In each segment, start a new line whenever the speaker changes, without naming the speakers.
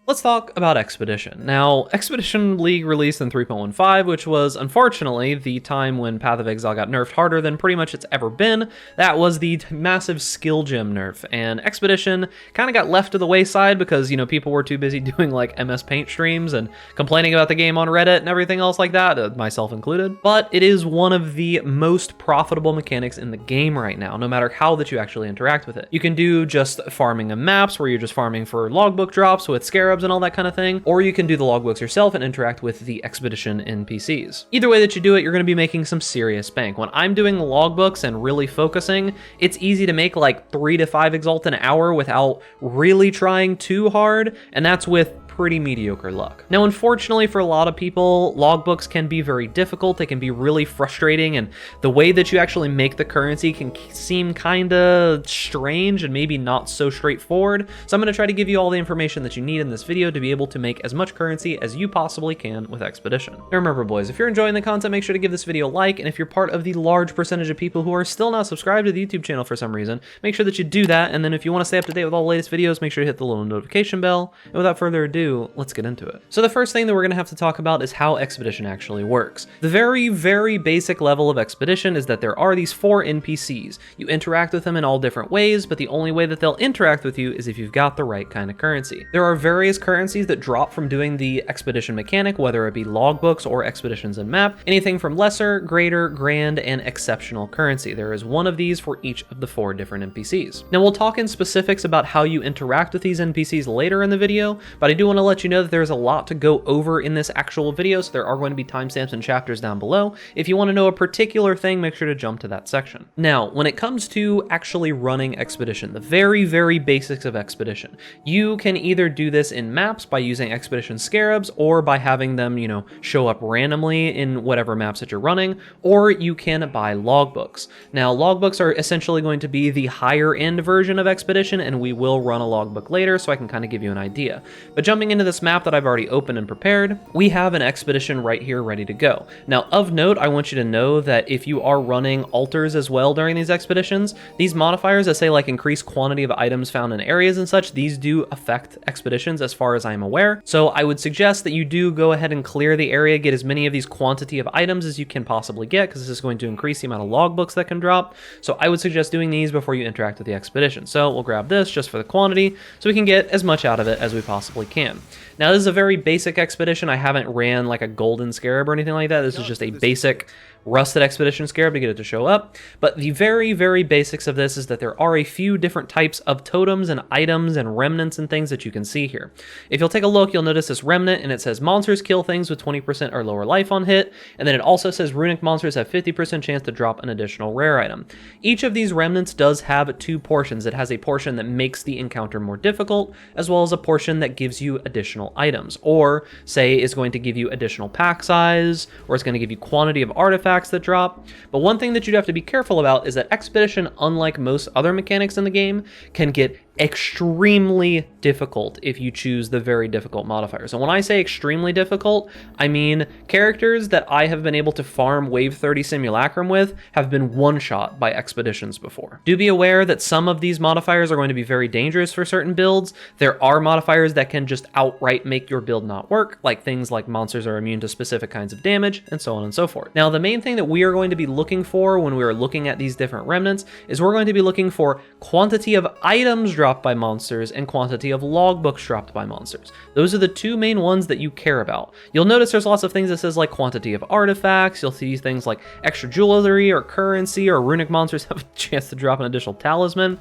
Let's talk about Expedition. Now, Expedition League released in 3.15, which was unfortunately the time when Path of Exile got nerfed harder than pretty much it's ever been. That was the massive skill gem nerf, and Expedition kind of got left to the wayside because, people were too busy doing like MS Paint streams and complaining about the game on Reddit and everything else like that, myself included. But it is one of the most profitable mechanics in the game right now, no matter how that you actually interact with it. You can do just farming in maps where you're just farming for logbook drops with scarabs and all that kind of thing, or you can do the logbooks yourself and interact with the Expedition NPCs. Either way that you do it, you're going to be making some serious bank. When I'm doing the logbooks and really focusing, it's easy to make like 3 to 5 exalt an hour without really trying too hard, and that's with pretty mediocre luck. Now, unfortunately for a lot of people, logbooks can be very difficult. They can be really frustrating, and the way that you actually make the currency can seem kind of strange and maybe not so straightforward. So I'm going to try to give you all the information that you need in this video to be able to make as much currency as you possibly can with Expedition. Now remember, boys, if you're enjoying the content, make sure to give this video a like, and if you're part of the large percentage of people who are still not subscribed to the YouTube channel for some reason, make sure that you do that. And then if you want to stay up to date with all the latest videos, make sure to hit the little notification bell. And without further ado, let's get into it. So the first thing that we're going to have to talk about is how Expedition actually works. The very, very basic level of Expedition is that there are these 4 NPCs. You interact with them in all different ways, but the only way that they'll interact with you is if you've got the right kind of currency. There are various currencies that drop from doing the Expedition mechanic, whether it be logbooks or expeditions in map, anything from lesser, greater, grand, and exceptional currency. There is one of these for each of the 4 different NPCs. Now we'll talk in specifics about how you interact with these NPCs later in the video, but I do want to let you know that there's a lot to go over in this actual video, so there are going to be timestamps and chapters down below. If you want to know a particular thing, make sure to jump to that section. Now, when it comes to actually running Expedition, the very, very basics of Expedition, you can either do this in maps by using Expedition scarabs, or by having them, show up randomly in whatever maps that you're running, or you can buy logbooks. Now, logbooks are essentially going to be the higher end version of Expedition, and we will run a logbook later, so I can kind of give you an idea. But jumping into this map that I've already opened and prepared, we have an Expedition right here ready to go. Now, of note, I want you to know that if you are running altars as well during these expeditions, these modifiers that say like increase quantity of items found in areas and such, these do affect expeditions as far as I'm aware. So I would suggest that you do go ahead and clear the area, get as many of these quantity of items as you can possibly get, because this is going to increase the amount of logbooks that can drop. So I would suggest doing these before you interact with the expedition. So we'll grab this just for the quantity so we can get as much out of it as we possibly can. Now, this is a very basic expedition. I haven't ran like a golden scarab or anything like that. This is just a basic rusted expedition scarab to get it to show up. But the very, very basics of this is that there are a few different types of totems and items and remnants and things that you can see here. If you'll take a look, you'll notice this remnant, and it says monsters kill things with 20% or lower life on hit. And then it also says runic monsters have 50% chance to drop an additional rare item. Each of these remnants does have 2 portions. It has a portion that makes the encounter more difficult, as well as a portion that gives you additional items, or say is going to give you additional pack size, or it's going to give you quantity of artifacts that drop. But one thing that you'd have to be careful about is that Expedition, unlike most other mechanics in the game, can get extremely difficult if you choose the very difficult modifiers. And when I say extremely difficult, I mean characters that I have been able to farm Wave 30 Simulacrum with have been one-shot by expeditions before. Do be aware that some of these modifiers are going to be very dangerous for certain builds. There are modifiers that can just outright make your build not work, like things like monsters are immune to specific kinds of damage, and so on and so forth. Now, the main thing that we are going to be looking for when we are looking at these different remnants is we're going to be looking for quantity of items dropped by monsters and quantity of logbooks dropped by monsters. Those are the 2 main ones that you care about. You'll notice there's lots of things that says like quantity of artifacts. You'll see things like extra jewelry or currency, or runic monsters have a chance to drop an additional talisman.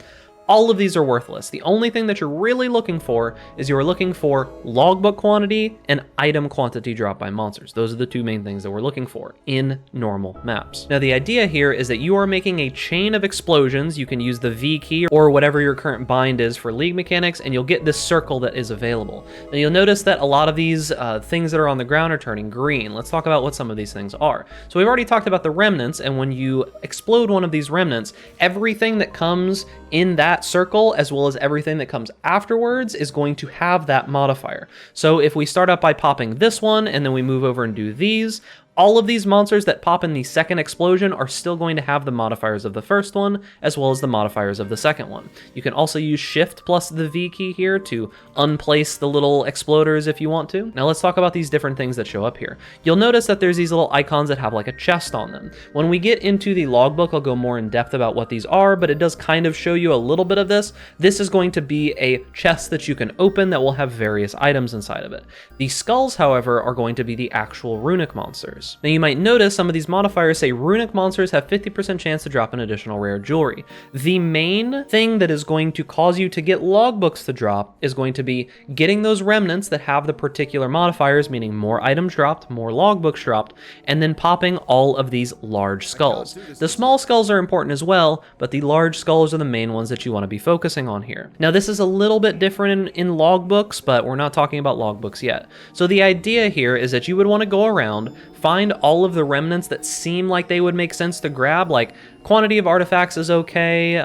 All of these are worthless. The only thing that you're really looking for is you're looking for logbook quantity and item quantity dropped by monsters. Those are the 2 main things that we're looking for in normal maps. Now, the idea here is that you are making a chain of explosions. You can use the V key or whatever your current bind is for League mechanics, and you'll get this circle that is available. Now, you'll notice that a lot of these things that are on the ground are turning green. Let's talk about what some of these things are. So we've already talked about the remnants, and when you explode one of these remnants, everything that comes in that circle, as well as everything that comes afterwards, is going to have that modifier. So if we start out by popping this one, and then we move over and do these, All of these monsters that pop in the second explosion are still going to have the modifiers of the first one, as well as the modifiers of the second one. You can also use Shift plus the V key here to unplace the little exploders if you want to. Now let's talk about these different things that show up here. You'll notice that there's these little icons that have like a chest on them. When we get into the logbook, I'll go more in depth about what these are, but it does kind of show you a little bit of this. This is going to be a chest that you can open that will have various items inside of it. The skulls, however, are going to be the actual runic monsters. Now you might notice some of these modifiers say runic monsters have 50% chance to drop an additional rare jewelry. The main thing that is going to cause you to get logbooks to drop is going to be getting those remnants that have the particular modifiers, meaning more items dropped, more logbooks dropped, and then popping all of these large skulls. The small skulls are important as well, but the large skulls are the main ones that you want to be focusing on here. Now this is a little bit different in logbooks, but we're not talking about logbooks yet. So the idea here is that you would want to go around, find all of the remnants that seem like they would make sense to grab, like quantity of artifacts is okay,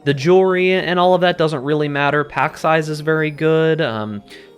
the jewelry and all of that doesn't really matter, pack size is very good,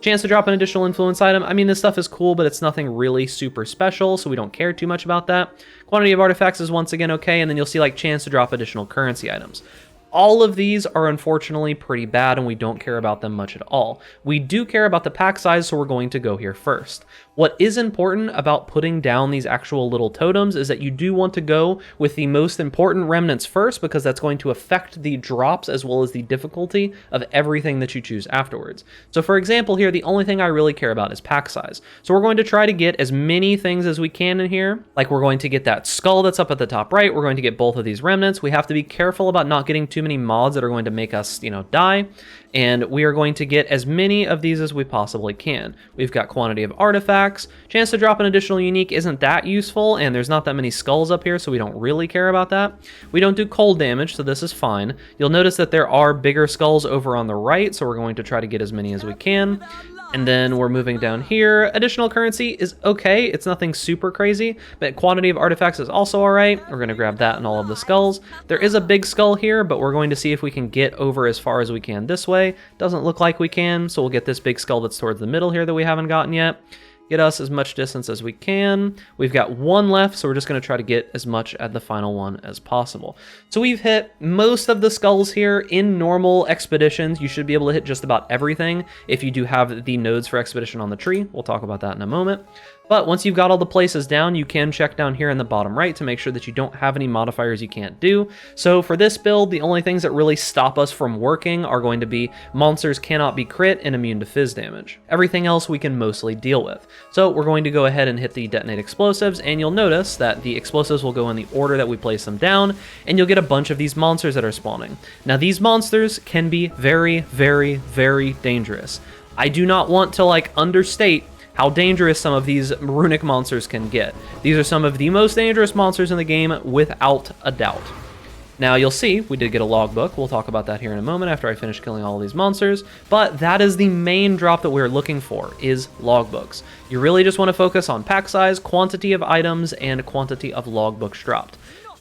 chance to drop an additional influence item, I mean this stuff is cool, but it's nothing really super special, so we don't care too much about that. Quantity of artifacts is once again okay, and then you'll see like chance to drop additional currency items. All of these are unfortunately pretty bad and we don't care about them much at all. We do care about the pack size, so we're going to go here first. What is important about putting down these actual little totems is that you do want to go with the most important remnants first, because that's going to affect the drops as well as the difficulty of everything that you choose afterwards. So for example here, the only thing I really care about is pack size. So we're going to try to get as many things as we can in here. Like we're going to get that skull that's up at the top right, we're going to get both of these remnants. We have to be careful about not getting too many mods that are going to make us, die. And we are going to get as many of these as we possibly can. We've got quantity of artifacts. Chance to drop an additional unique isn't that useful, and there's not that many skulls up here, so we don't really care about that. We don't do cold damage, so this is fine. You'll notice that there are bigger skulls over on the right, so we're going to try to get as many as we can. And then we're moving down here. Additional currency is okay. It's nothing super crazy, but quantity of artifacts is also all right. We're going to grab that and all of the skulls. There is a big skull here, but we're going to see if we can get over as far as we can this way. Doesn't look like we can, so we'll get this big skull that's towards the middle here that we haven't gotten yet. Get us as much distance as we can. We've got one left, so we're just going to try to get as much at the final one as possible. So we've hit most of the skulls here. In normal expeditions, you should be able to hit just about everything if you do have the nodes for expedition on the tree. We'll talk about that in a moment. But once you've got all the places down, you can check down here in the bottom right to make sure that you don't have any modifiers you can't do. So for this build, the only things that really stop us from working are going to be monsters cannot be crit and immune to fizz damage. Everything else we can mostly deal with. So we're going to go ahead and hit the detonate explosives, and you'll notice that the explosives will go in the order that we place them down, and you'll get a bunch of these monsters that are spawning. Now these monsters can be very, very, very dangerous. I do not want to understate how dangerous some of these runic monsters can get. These are some of the most dangerous monsters in the game without a doubt. Now you'll see we did get a logbook. We'll talk about that here in a moment after I finish killing all of these monsters, but that is the main drop that we're looking for, is logbooks. You really just want to focus on pack size, quantity of items, and quantity of logbooks dropped.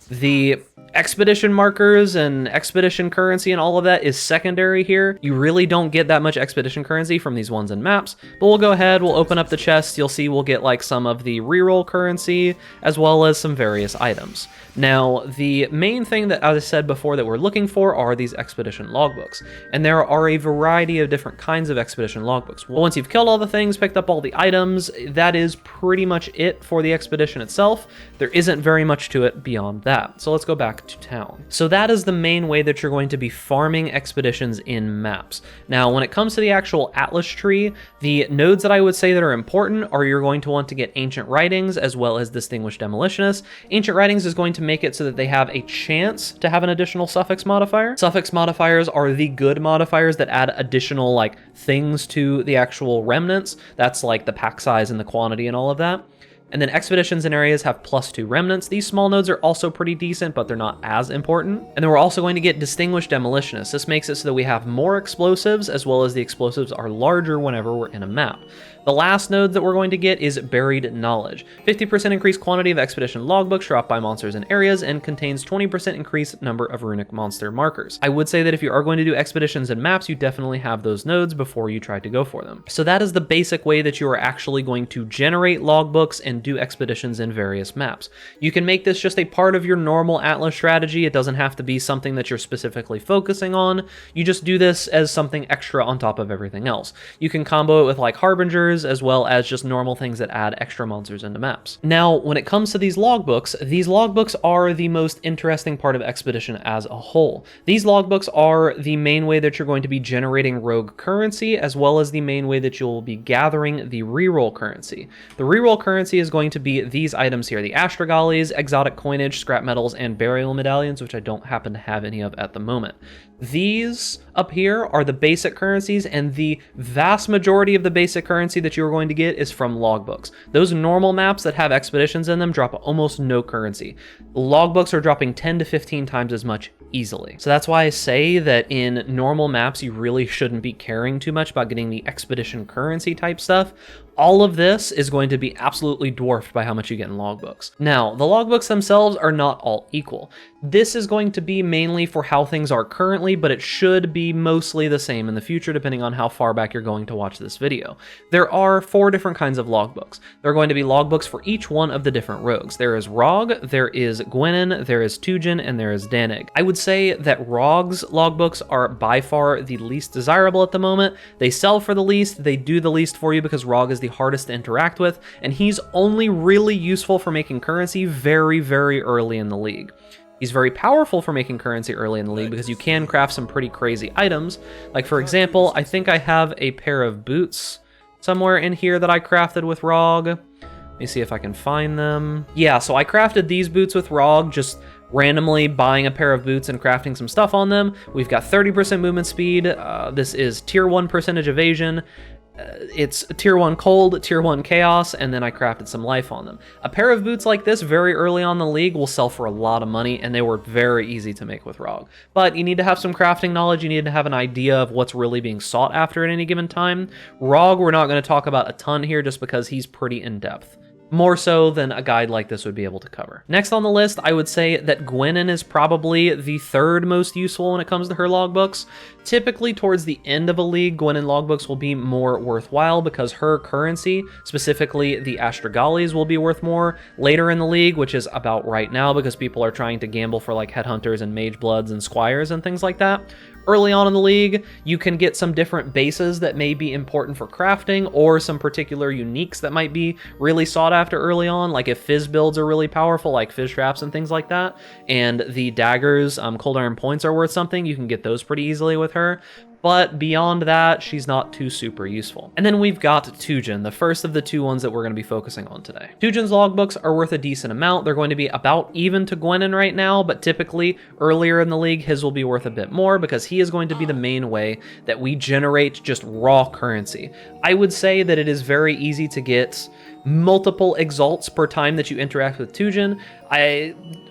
The expedition markers and expedition currency and all of that is secondary here. You really don't get that much expedition currency from these ones in maps, but we'll go ahead, we'll open up the chest. You'll see we'll get some of the reroll currency as well as some various items. Now, the main thing that, as I said before, that we're looking for are these expedition logbooks, and there are a variety of different kinds of expedition logbooks. Well, once you've killed all the things, picked up all the items, that is pretty much it for the expedition itself. There isn't very much to it beyond that. So let's go back to town. So that is the main way that you're going to be farming expeditions in maps. Now, when it comes to the actual Atlas tree, the nodes that I would say that are important are you're going to want to get Ancient Writings as well as Distinguished Demolitionist. Ancient Writings is going to make it so that they have a chance to have an additional suffix modifier. Suffix modifiers are the good modifiers that add additional things to the actual remnants. That's like the pack size and the quantity and all of that. And then expeditions and areas have +2 remnants. These small nodes are also pretty decent, but they're not as important. And then we're also going to get Distinguished Demolitionists. This makes it so that we have more explosives, as well as the explosives are larger whenever we're in a map. The last node that we're going to get is Buried Knowledge. 50% increased quantity of expedition logbooks dropped by monsters and areas, and contains 20% increased number of runic monster markers. I would say that if you are going to do expeditions and maps, you definitely have those nodes before you try to go for them. So that is the basic way that you are actually going to generate logbooks and and do expeditions in various maps. You can make this just a part of your normal Atlas strategy. It doesn't have to be something that you're specifically focusing on. You just do this as something extra on top of everything else. You can combo it with like Harbingers as well as just normal things that add extra monsters into maps. Now, when it comes to these logbooks are the most interesting part of Expedition as a whole. These logbooks are the main way that you're going to be generating rogue currency, as well as the main way that you'll be gathering the reroll currency. The reroll currency is going to be these items here, the Astrogales, exotic coinage, scrap metals, and burial medallions, which I don't happen to have any of at the moment. These up here are the basic currencies, and the vast majority of the basic currency that you're going to get is from logbooks. Those normal maps that have expeditions in them drop almost no currency. Logbooks are dropping 10 to 15 times as much easily. So that's why I say that in normal maps, you really shouldn't be caring too much about getting the expedition currency type stuff. All of this is going to be absolutely dwarfed by how much you get in logbooks. Now, the logbooks themselves are not all equal. This is going to be mainly for how things are currently, but it should be mostly the same in the future, depending on how far back you're going to watch this video. There are 4 different kinds of logbooks. There are going to be logbooks for each one of the different rogues. There is Rog, there is Gwennen, there is Tujen, and there is Dannig. I would say that Rog's logbooks are by far the least desirable at the moment. They sell for the least, they do the least for you because Rog is the hardest to interact with, and he's only really useful for making currency very, very early in the league. He's very powerful for making currency early in the league because you can craft some pretty crazy items. Like, for example, I think I have a pair of boots somewhere in here that I crafted with Rog. Let me see if I can find them. Yeah, so I crafted these boots with Rog, just randomly buying a pair of boots and crafting some stuff on them. We've got 30% movement speed. This is tier 1 percentage evasion. It's tier 1 cold, tier 1 chaos, and then I crafted some life on them. A pair of boots like this very early on in the league will sell for a lot of money, and they were very easy to make with Rog. But you need to have some crafting knowledge, you need to have an idea of what's really being sought after at any given time. Rog, we're not going to talk about a ton here just because he's pretty in-depth. More so than a guide like this would be able to cover. Next on the list, I would say that Gwennen is probably the 3rd most useful when it comes to her logbooks. Typically, towards the end of a league, Gwennen logbooks will be more worthwhile because her currency, specifically the Astrogales, will be worth more later in the league, which is about right now because people are trying to gamble for like Headhunters and Mage Bloods and Squires and things like that. Early on in the league, you can get some different bases that may be important for crafting, or some particular uniques that might be really sought after early on, like if fizz builds are really powerful, like fizz traps and things like that, and the daggers, cold iron points are worth something, you can get those pretty easily with her. But beyond that, she's not too super useful. And then we've got Tujen, the first of the 2 ones that we're going to be focusing on today. Tujen's logbooks are worth a decent amount. They're going to be about even to Gwennen right now, but typically earlier in the league, his will be worth a bit more because he is going to be the main way that we generate just raw currency. I would say that it is very easy to get multiple exalts per time that you interact with Tujen.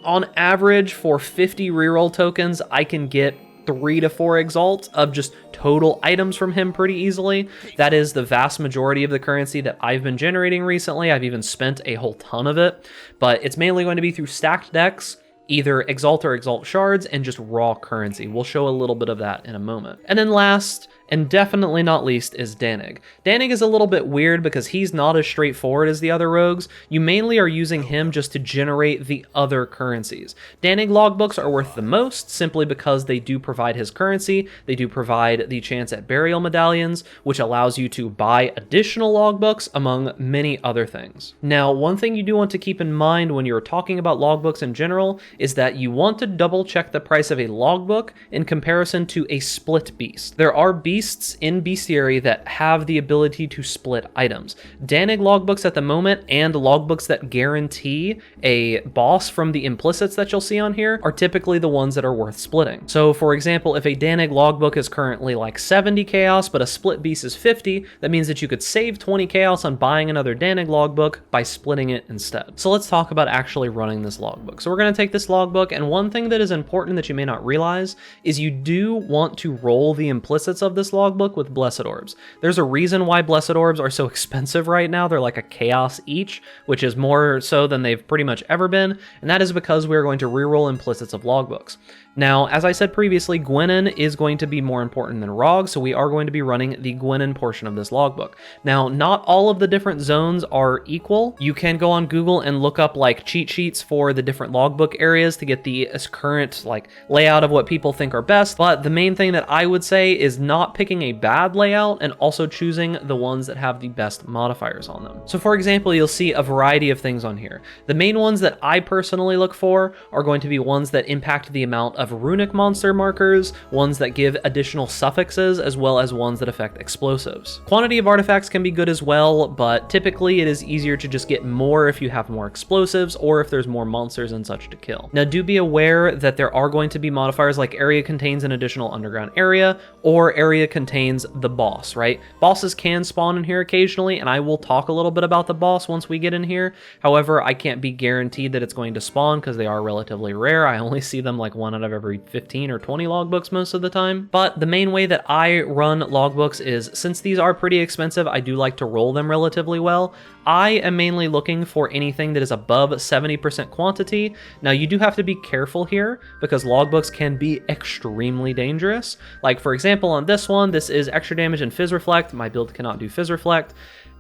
On average, for 50 reroll tokens, I can get 3 to 4 exalts of just total items from him pretty easily. That is the vast majority of the currency that I've been generating recently. I've even spent a whole ton of it, but it's mainly going to be through stacked decks, either exalt or exalt shards, and just raw currency. We'll show a little bit of that in a moment. And then last, and definitely not least, is Dannig. Dannig is a little bit weird because he's not as straightforward as the other rogues. You mainly are using him just to generate the other currencies. Dannig logbooks are worth the most simply because they do provide his currency. They do provide the chance at burial medallions, which allows you to buy additional logbooks among many other things. Now, one thing you do want to keep in mind when you're talking about logbooks in general is that you want to double check the price of a logbook in comparison to a split beast. There are beasts in bestiary that have the ability to split items. Dannig logbooks at the moment and logbooks that guarantee a boss from the implicits that you'll see on here are typically the ones that are worth splitting. So for example, if a Dannig logbook is currently like 70 chaos, but a split beast is 50, that means that you could save 20 chaos on buying another Dannig logbook by splitting it instead. So let's talk about actually running this logbook. So we're going to take this logbook, and one thing that is important that you may not realize is you do want to roll the implicits of this this logbook with Blessed Orbs. There's a reason why Blessed Orbs are so expensive right now. They're like a chaos each, which is more so than they've pretty much ever been, and that is because we're going to reroll implicits of logbooks. Now, as I said previously, Gwennen is going to be more important than Rog, so we are going to be running the Gwennen portion of this logbook. Now, not all of the different zones are equal. You can go on Google and look up like cheat sheets for the different logbook areas to get the current like layout of what people think are best, but the main thing that I would say is not picking a bad layout and also choosing the ones that have the best modifiers on them. So for example, you'll see a variety of things on here. The main ones that I personally look for are going to be ones that impact the amount of runic monster markers, ones that give additional suffixes, as well as ones that affect explosives. Quantity of artifacts can be good as well, but typically it is easier to just get more if you have more explosives or if there's more monsters and such to kill. Now do be aware that there are going to be modifiers like area contains an additional underground area or area contains the boss, right? Bosses can spawn in here occasionally, and I will talk a little bit about the boss once we get in here. However, I can't be guaranteed that it's going to spawn because they are relatively rare. I only see them like 1 out of every 15 or 20 logbooks most of the time. But the main way that I run logbooks is, since these are pretty expensive, I do like to roll them relatively well. I am mainly looking for anything that is above 70% quantity. Now you do have to be careful here because logbooks can be extremely dangerous. Like for example on this one, this is extra damage and Fizz Reflect. My build cannot do Fizz Reflect.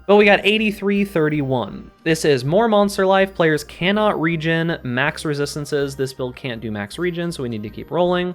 But we got 8331. This is more monster life. Players cannot regen max resistances. This build can't do max regen, so we need to keep rolling.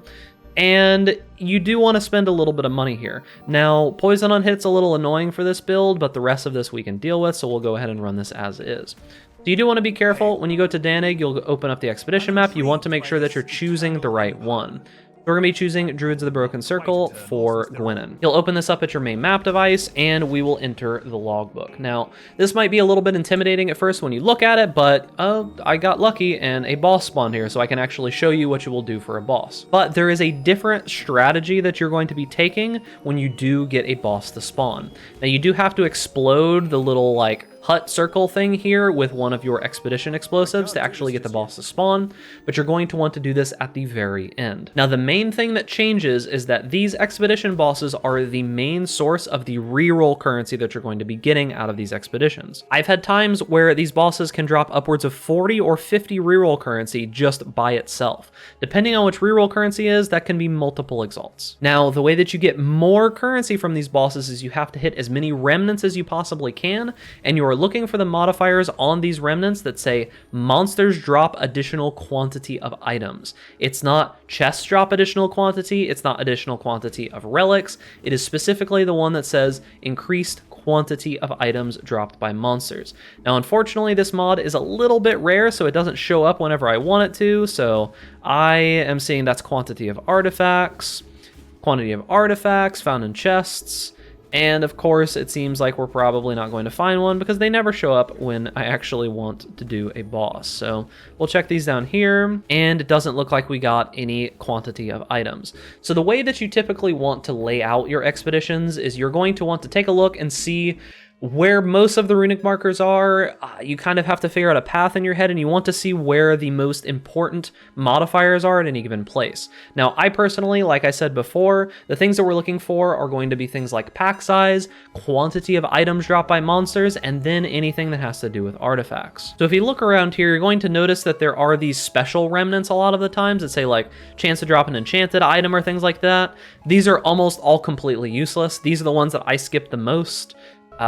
And you do want to spend a little bit of money here. Now, poison on hit's a little annoying for this build, but the rest of this we can deal with, so we'll go ahead and run this as is. So you do want to be careful. When you go to Dannig, you'll open up the expedition map. You want to make sure that you're choosing the right one. We're going to be choosing Druids of the Broken Circle for Gwennen. You'll open this up at your main map device, and we will enter the logbook. Now, this might be a little bit intimidating at first when you look at it, but I got lucky and a boss spawned here, so I can actually show you what you will do for a boss. But there is a different strategy that you're going to be taking when you do get a boss to spawn. Now, you do have to explode the little, like, hut circle thing here with one of your expedition explosives to actually get the boss to spawn, but you're going to want to do this at the very end. Now the main thing that changes is that these expedition bosses are the main source of the reroll currency that you're going to be getting out of these expeditions. I've had times where these bosses can drop upwards of 40 or 50 reroll currency just by itself. Depending on which reroll currency is, that can be multiple exalts. Now the way that you get more currency from these bosses is you have to hit as many remnants as you possibly can, and you're looking for the modifiers on these remnants that say monsters drop additional quantity of items. It's not chests drop additional quantity, it's not additional quantity of relics, it is specifically the one that says increased quantity of items dropped by monsters. Now unfortunately this mod is a little bit rare, so it doesn't show up whenever I want it to, so I am seeing that's quantity of artifacts found in chests. And of course, it seems like we're probably not going to find one because they never show up when I actually want to do a boss. So we'll check these down here, and it doesn't look like we got any quantity of items. So the way that you typically want to lay out your expeditions is you're going to want to take a look and see where most of the runic markers are. You kind of have to figure out a path in your head, and you want to see where the most important modifiers are at any given place. Now, I personally, like I said before, the things that we're looking for are going to be things like pack size, quantity of items dropped by monsters, and then anything that has to do with artifacts. So if you look around here, you're going to notice that there are these special remnants a lot of the times that say like chance to drop an enchanted item or things like that. These are almost all completely useless. These are the ones that I skip the most.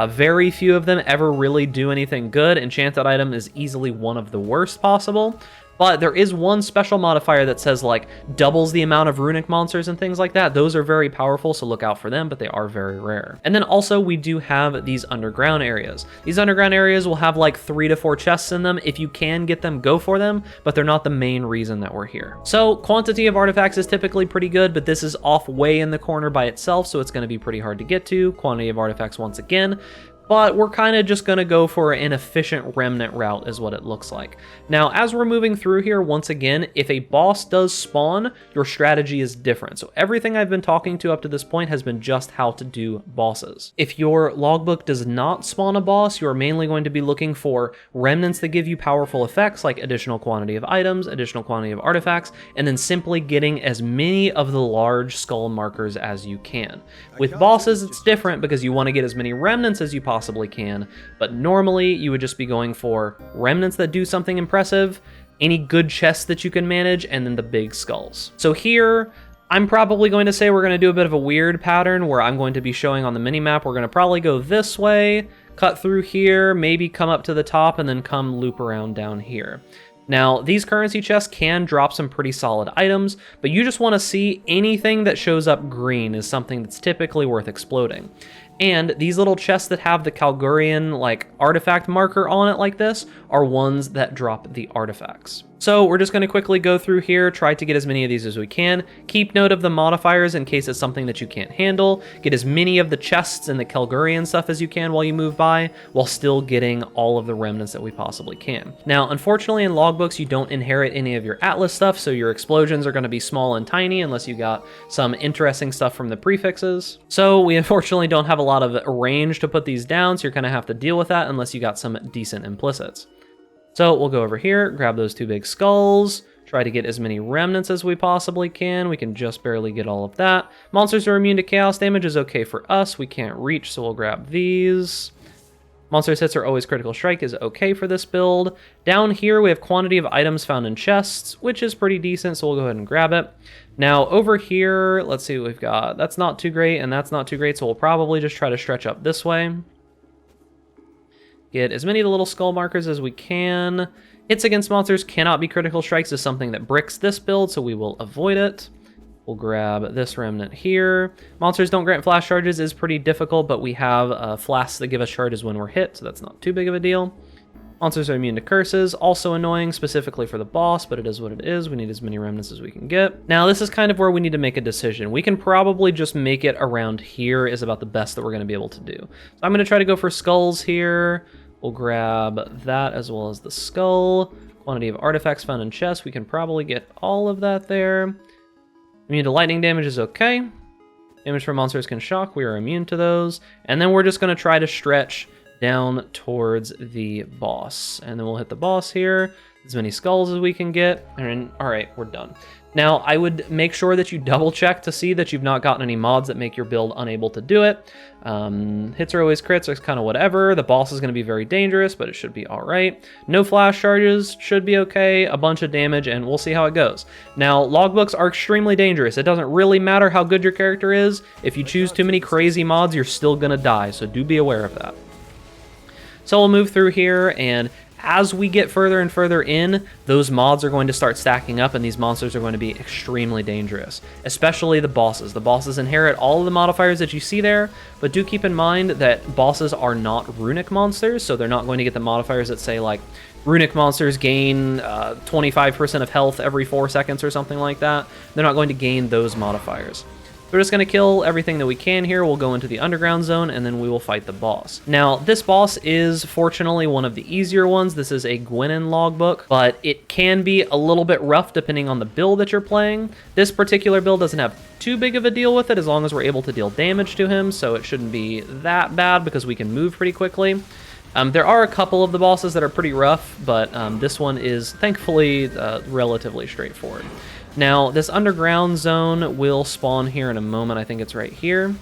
Very few of them ever really do anything good. Enchanted item is easily one of the worst possible. But there is one special modifier that says like doubles the amount of runic monsters and things like that. Those are very powerful, so look out for them, but they are very rare. And then also we do have these underground areas. These underground areas will have like 3 to 4 chests in them. If you can get them, go for them, but they're not the main reason that we're here. So quantity of artifacts is typically pretty good, but this is off way in the corner by itself, so it's going to be pretty hard to get to. Quantity of artifacts once again. but we're kind of just going to go for an efficient remnant route is what it looks like. Now, as we're moving through here, once again, if a boss does spawn, your strategy is different. So everything I've been talking to up to this point has been just how to do bosses. If your logbook does not spawn a boss, you're mainly going to be looking for remnants that give you powerful effects like additional quantity of items, additional quantity of artifacts, and then simply getting as many of the large skull markers as you can. With bosses, it's different because you want to get as many remnants as you possibly can, but normally you would just be going for remnants that do something impressive, any good chests that you can manage, and then the big skulls. So here, I'm probably going to say we're going to do a bit of a weird pattern where I'm going to be showing on the minimap, we're going to probably go this way, cut through here, maybe come up to the top, and then come loop around down here. Now, these currency chests can drop some pretty solid items, but you just want to see anything that shows up green is something that's typically worth exploding. And these little chests that have the Kalgurian like artifact marker on it like this are ones that drop the artifacts. So we're just going to quickly go through here, try to get as many of these as we can. Keep note of the modifiers in case it's something that you can't handle. Get as many of the chests and the Kalgurian stuff as you can while you move by, while still getting all of the remnants that we possibly can. Now, unfortunately in logbooks, you don't inherit any of your Atlas stuff, so your explosions are going to be small and tiny unless you got some interesting stuff from the prefixes. So we unfortunately don't have a lot of range to put these down, so you're going to have to deal with that unless you got some decent implicits. So we'll go over here, grab those two big skulls, try to get as many remnants as we possibly can. We can just barely get all of that. Monsters are immune to chaos damage is okay for us. We can't reach, so we'll grab these. Monsters hits are always critical strike is okay for this build. Down here we have quantity of items found in chests, which is pretty decent, so we'll go ahead and grab it. Now over here, let's see what we've got. That's not too great and that's not too great, so we'll probably just try to stretch up this way. Get as many of the little skull markers as we can. Hits against monsters cannot be critical strikes is something that bricks this build, so we will avoid it. We'll grab this remnant here. Monsters don't grant flash charges is pretty difficult, but we have flasks that give us charges when we're hit, so that's not too big of a deal. Monsters are immune to curses, also annoying specifically for the boss, but it is what it is. We need as many remnants as we can get. Now this is kind of where we need to make a decision. We can probably just make it around here is about the best that we're going to be able to do. So I'm going to try to go for skulls here. We'll grab that as well as the skull. Quantity of artifacts found in chests, we can probably get all of that there. Immune to lightning damage is okay. Damage from monsters can shock, we are immune to those. And then we're just going to try to stretch down towards the boss. And then we'll hit the boss here, as many skulls as we can get. And all right, we're done. Now, I would make sure that you double check to see that you've not gotten any mods that make your build unable to do it. Hits are always crits, it's kind of whatever. The boss is going to be very dangerous, but it should be all right. No flash charges, should be okay. A bunch of damage, and we'll see how it goes. Now, logbooks are extremely dangerous. It doesn't really matter how good your character is. If you choose too many crazy mods, you're still going to die, so do be aware of that. So we'll move through here, and as we get further and further in, those mods are going to start stacking up, and these monsters are going to be extremely dangerous, especially the bosses. The bosses inherit all of the modifiers that you see there, but do keep in mind that bosses are not runic monsters, so they're not going to get the modifiers that say, like, runic monsters gain 25% of health every 4 seconds or something like that. They're not going to gain those modifiers. We're just going to kill everything that we can here. We'll go into the underground zone, and then we will fight the boss. Now, this boss is fortunately one of the easier ones. This is a Gwennen logbook, but it can be a little bit rough depending on the build that you're playing. This particular build doesn't have too big of a deal with it as long as we're able to deal damage to him, so it shouldn't be that bad because we can move pretty quickly. There are a couple of the bosses that are pretty rough, but this one is thankfully relatively straightforward. Now, this underground zone will spawn here in a moment. I think it's right here.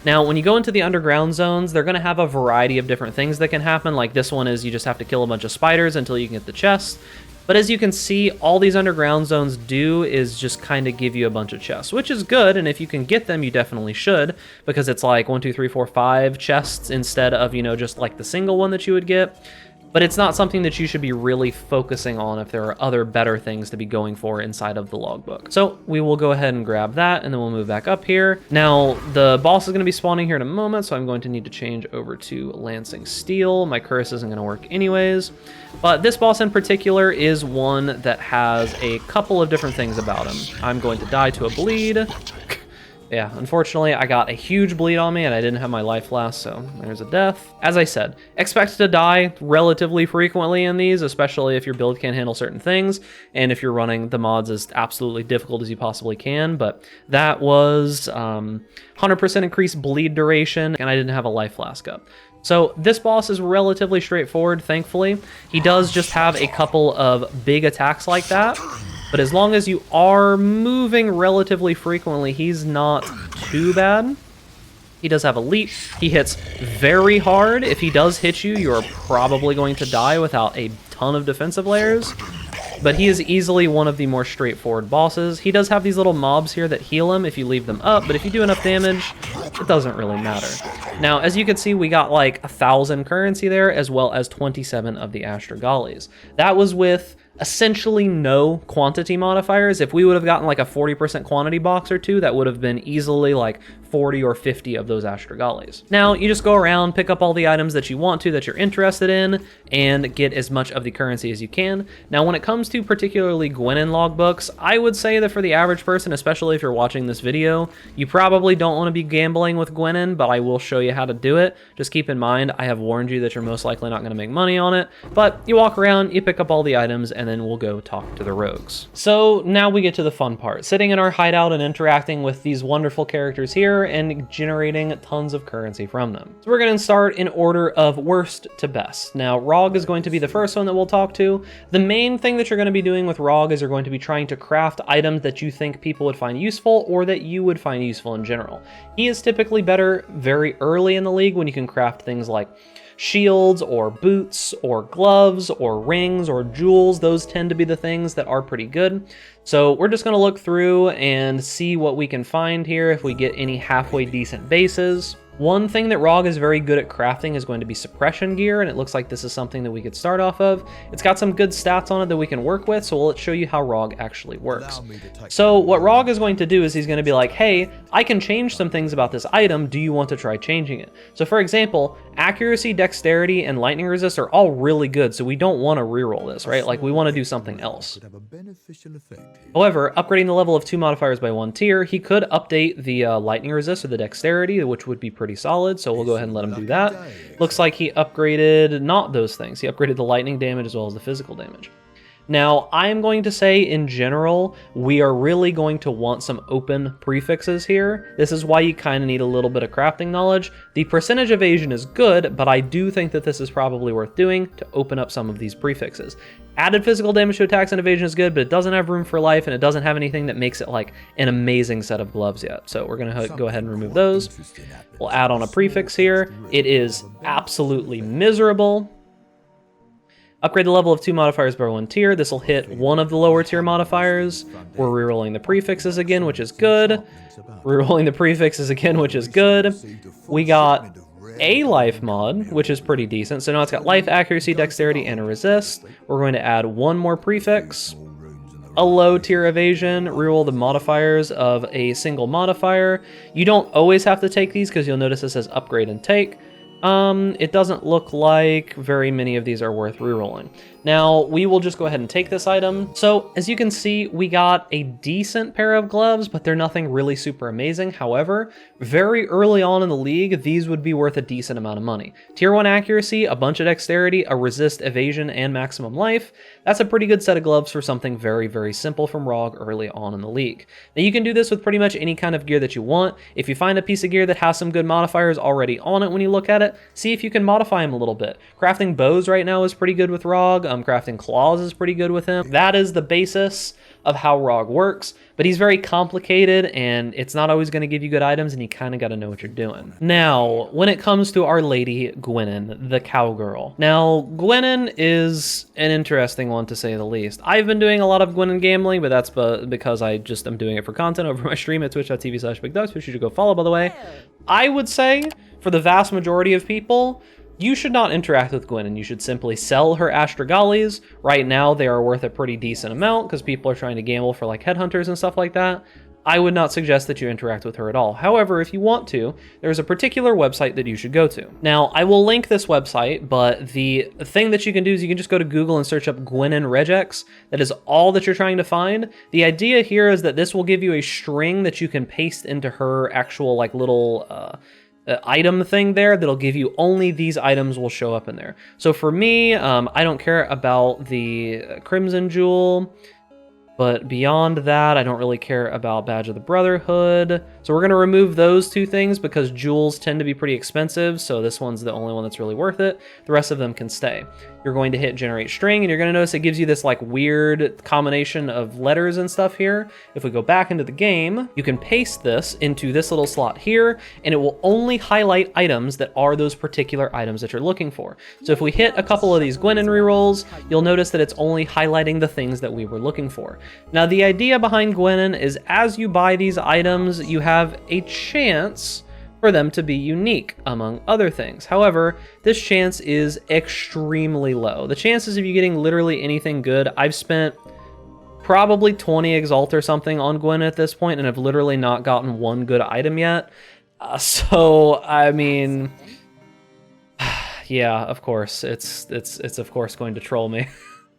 Now, when you go into the underground zones, they're going to have a variety of different things that can happen. Like this one is you just have to kill a bunch of spiders until you can get the chest. But as you can see, all these underground zones do is just kind of give you a bunch of chests, which is good. And if you can get them, you definitely should, because it's like 1, 2, 3, 4, 5 chests instead of, you know, just like the single one that you would get. But it's not something that you should be really focusing on if there are other better things to be going for inside of the logbook. So we will go ahead and grab that, and then we'll move back up here. Now, the boss is going to be spawning here in a moment, so I'm going to need to change over to Lancing Steel. My curse isn't going to work anyways. But this boss in particular is one that has a couple of different things about him. I'm going to die to a bleed. Yeah, unfortunately, I got a huge bleed on me and I didn't have my life last, so there's a death. As I said, expect to die relatively frequently in these, especially if your build can't handle certain things, and if you're running the mods as absolutely difficult as you possibly can, but that was 100% increased bleed duration, and I didn't have a life flask up. So this boss is relatively straightforward, thankfully. He does just have a couple of big attacks like that, but as long as you are moving relatively frequently, he's not too bad. He does have a leap. He hits very hard. If he does hit you, you're probably going to die without a ton of defensive layers. But he is easily one of the more straightforward bosses. He does have these little mobs here that heal him if you leave them up, but if you do enough damage, it doesn't really matter. Now, as you can see, we got like 1,000 currency there, as well as 27 of the Astragallis. That was with essentially no quantity modifiers. If we would have gotten like a 40% quantity box or two, that would have been easily like 40 or 50 of those Astragallis. Now, you just go around, pick up all the items that you want to, that you're interested in, and get as much of the currency as you can. Now, when it comes to particularly Gwennen logbooks, I would say that for the average person, especially if you're watching this video, you probably don't want to be gambling with Gwennen, but I will show you how to do it. Just keep in mind, I have warned you that you're most likely not going to make money on it, but you walk around, you pick up all the items, and then we'll go talk to the rogues. So now we get to the fun part, sitting in our hideout and interacting with these wonderful characters here and generating tons of currency from them. So we're going to start in order of worst to best. Now, Rog is going to be the first one that we'll talk to. The main thing that you're going to be doing with Rog is you're going to be trying to craft items that you think people would find useful or that you would find useful in general. He is typically better very early in the league when you can craft things like shields or boots or gloves or rings or jewels. Those tend to be the things that are pretty good. So we're just going to look through and see what we can find here, if we get any halfway decent bases. One thing that Rog is very good at crafting is going to be suppression gear, and it looks like this is something that we could start off of. It's got some good stats on it that we can work with, so let's show you how Rog actually works. So what Rog is going to do is he's going to be like, hey, I can change some things about this item. Do you want to try changing it? So for example, accuracy, dexterity, and lightning resist are all really good, so we don't want to reroll this, right? Like, we want to do something else. However, upgrading the level of 2 modifiers by 1 tier, he could update the lightning resist or the dexterity, which would be pretty solid, so we'll go ahead and let him do that. Looks like he upgraded not those things. He upgraded the lightning damage as well as the physical damage. Now, I'm going to say, in general, we are really going to want some open prefixes here. This is why you kind of need a little bit of crafting knowledge. The percentage evasion is good, but I do think that this is probably worth doing to open up some of these prefixes. Added physical damage to attacks and evasion is good, but it doesn't have room for life, and it doesn't have anything that makes it like an amazing set of gloves yet. So we're going to go ahead and remove those. We'll add on a prefix here. It is absolutely miserable. Upgrade the level of 2 modifiers by 1 tier. This will hit one of the lower tier modifiers. We're rerolling the prefixes again, which is good. Rerolling the prefixes again, which is good. We got a life mod, which is pretty decent. So now it's got life, accuracy, dexterity, and a resist. We're going to add one more prefix. A low tier evasion, reroll the modifiers of a single modifier. You don't always have to take these because you'll notice it says upgrade and take. It doesn't look like very many of these are worth rerolling. Now, we will just go ahead and take this item. So, as you can see, we got a decent pair of gloves, but they're nothing really super amazing. However, very early on in the league, these would be worth a decent amount of money. Tier 1 accuracy, a bunch of dexterity, a resist, evasion, and maximum life. That's a pretty good set of gloves for something very, very simple from Rog early on in the league. Now, you can do this with pretty much any kind of gear that you want. If you find a piece of gear that has some good modifiers already on it when you look at it, see if you can modify them a little bit. Crafting bows right now is pretty good with Rog. Crafting claws is pretty good with him. That is the basis of how Rog works, but he's very complicated and it's not always going to give you good items, and you kind of got to know what you're doing. Now, when it comes to our lady Gwennen, the cowgirl. Now, Gwennen is an interesting one to say the least. I've been doing a lot of Gwennen gambling, but that's because I just am doing it for content over my stream at twitch.tv/bigducks, which you should go follow, by the way. I would say, for the vast majority of people, you should not interact with Gwennen. You should simply sell her Astragallis. Right now, they are worth a pretty decent amount because people are trying to gamble for like headhunters and stuff like that. I would not suggest that you interact with her at all. However, if you want to, there's a particular website that you should go to. Now, I will link this website, but the thing that you can do is you can just go to Google and search up Gwennen regex. That is all that you're trying to find. The idea here is that this will give you a string that you can paste into her actual like little item thing there that'll give you only these items will show up in there. So for me, I don't care about the Crimson Jewel. But beyond that, I don't really care about Badge of the Brotherhood. So we're going to remove those two things because jewels tend to be pretty expensive. So this one's the only one that's really worth it. The rest of them can stay. You're going to hit generate string and you're going to notice it gives you this like weird combination of letters and stuff here. If we go back into the game, you can paste this into this little slot here and it will only highlight items that are those particular items that you're looking for. So if we hit a couple of these Gwennen rerolls, you'll notice that it's only highlighting the things that we were looking for. Now, the idea behind Gwennen is as you buy these items, you have a chance for them to be unique, among other things. However, this chance is extremely low. The chances of you getting literally anything good, I've spent probably 20 Exalt or something on Gwennen at this point, and I've literally not gotten one good item yet. So, I mean, yeah, of course, it's of course going to troll me.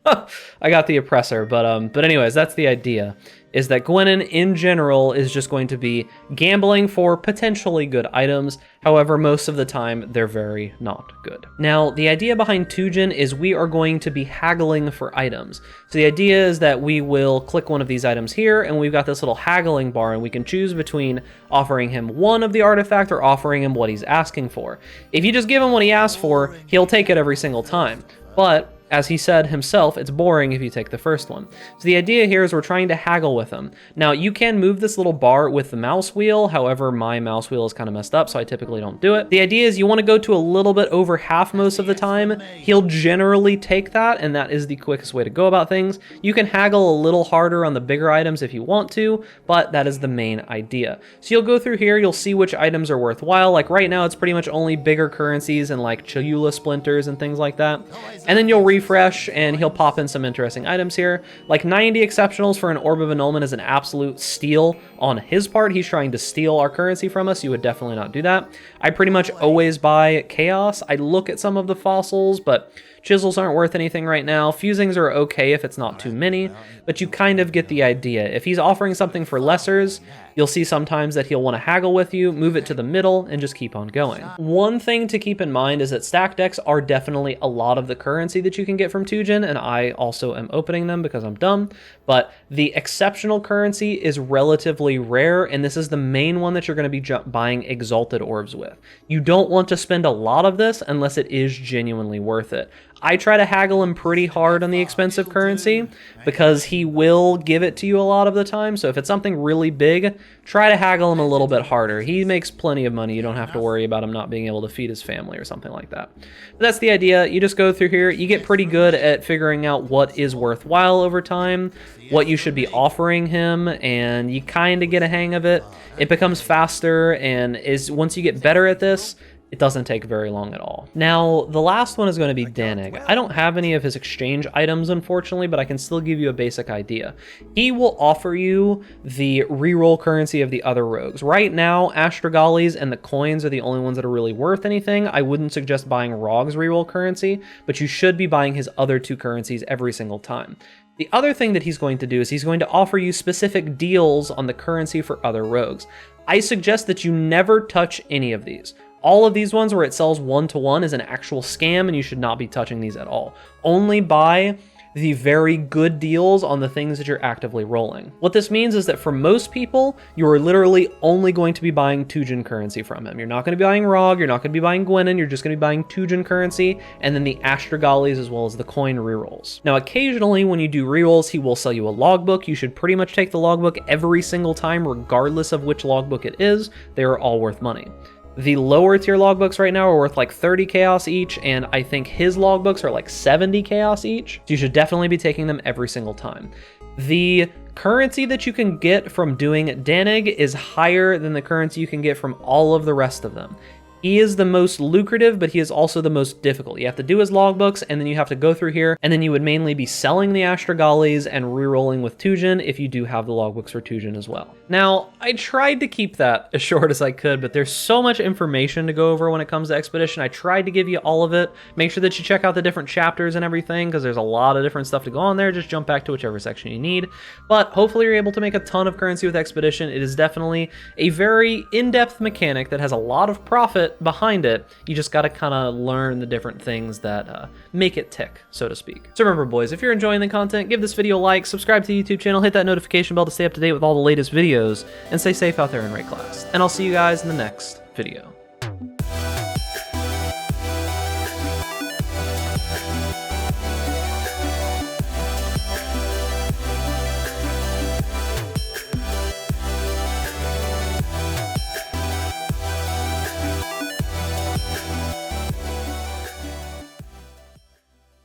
I got the oppressor, but anyways, that's the idea, is that Gwennen in general is just going to be gambling for potentially good items. However, most of the time, they're very not good. Now, the idea behind Tujen is we are going to be haggling for items. So the idea is that we will click one of these items here, and we've got this little haggling bar, and we can choose between offering him one of the artifact or offering him what he's asking for. If you just give him what he asks for, he'll take it every single time. But as he said himself, it's boring if you take the first one. So the idea here is we're trying to haggle with him. Now, you can move this little bar with the mouse wheel. However, my mouse wheel is kind of messed up, so I typically don't do it. The idea is you want to go to a little bit over half most of the time. He'll generally take that, and that is the quickest way to go about things. You can haggle a little harder on the bigger items if you want to, but that is the main idea. So you'll go through here, you'll see which items are worthwhile. Like right now, it's pretty much only bigger currencies and like Cholula splinters and things like that. And then you'll refresh and he'll pop in some interesting items here. Like 90 exceptionals for an Orb of Annulment is an absolute steal on his part. He's trying to steal our currency from us. You would definitely not do that. I pretty much always buy Chaos. I look at some of the fossils, but chisels aren't worth anything right now. Fusings are okay if it's not too many, but you kind of get the idea. If he's offering something for lessers, you'll see sometimes that he'll want to haggle with you, move it to the middle, and just keep on going. One thing to keep in mind is that stack decks are definitely a lot of the currency that you can get from Tujen, and I also am opening them because I'm dumb, but the exceptional currency is relatively rare, and this is the main one that you're going to be buying exalted orbs with. You don't want to spend a lot of this unless it is genuinely worth it. I try to haggle him pretty hard on the expensive currency because he will give it to you a lot of the time. So if it's something really big, try to haggle him a little bit harder. He makes plenty of money. You don't have to worry about him not being able to feed his family or something like that. But that's the idea. You just go through here. You get pretty good at figuring out what is worthwhile over time, what you should be offering him, and you kind of get a hang of it. It becomes faster, and once you get better at this, it doesn't take very long at all. Now, the last one is going to be Dannig. I don't have any of his exchange items, unfortunately, but I can still give you a basic idea. He will offer you the reroll currency of the other rogues. Right now, Astragalis and the coins are the only ones that are really worth anything. I wouldn't suggest buying Rog's reroll currency, but you should be buying his other two currencies every single time. The other thing that he's going to do is he's going to offer you specific deals on the currency for other rogues. I suggest that you never touch any of these. All of these ones where it sells one-to-one is an actual scam, and you should not be touching these at all. Only buy the very good deals on the things that you're actively rolling. What this means is that for most people, you are literally only going to be buying Tujen currency from him. You're not going to be buying Rog, you're not going to be buying Gwennen, you're just going to be buying Tujen currency, and then the Astragalis as well as the coin rerolls. Now, occasionally when you do rerolls, he will sell you a logbook. You should pretty much take the logbook every single time, regardless of which logbook it is. They are all worth money. The lower tier logbooks right now are worth like 30 chaos each, and I think his logbooks are like 70 chaos each. So you should definitely be taking them every single time. The currency that you can get from doing Dannig is higher than the currency you can get from all of the rest of them. He is the most lucrative, but he is also the most difficult. You have to do his logbooks, and then you have to go through here, and then you would mainly be selling the Astragallis and rerolling with Tujen if you do have the logbooks for Tujen as well. Now, I tried to keep that as short as I could, but there's so much information to go over when it comes to Expedition. I tried to give you all of it. Make sure that you check out the different chapters and everything, because there's a lot of different stuff to go on there. Just jump back to whichever section you need. But hopefully you're able to make a ton of currency with Expedition. It is definitely a very in-depth mechanic that has a lot of profit behind it. You just got to kind of learn the different things that make it tick, so to speak. So remember, boys, if you're enjoying the content, give this video a like, subscribe to the YouTube channel, hit that notification bell to stay up to date with all the latest videos, and stay safe out there in raid class. And I'll see you guys in the next video.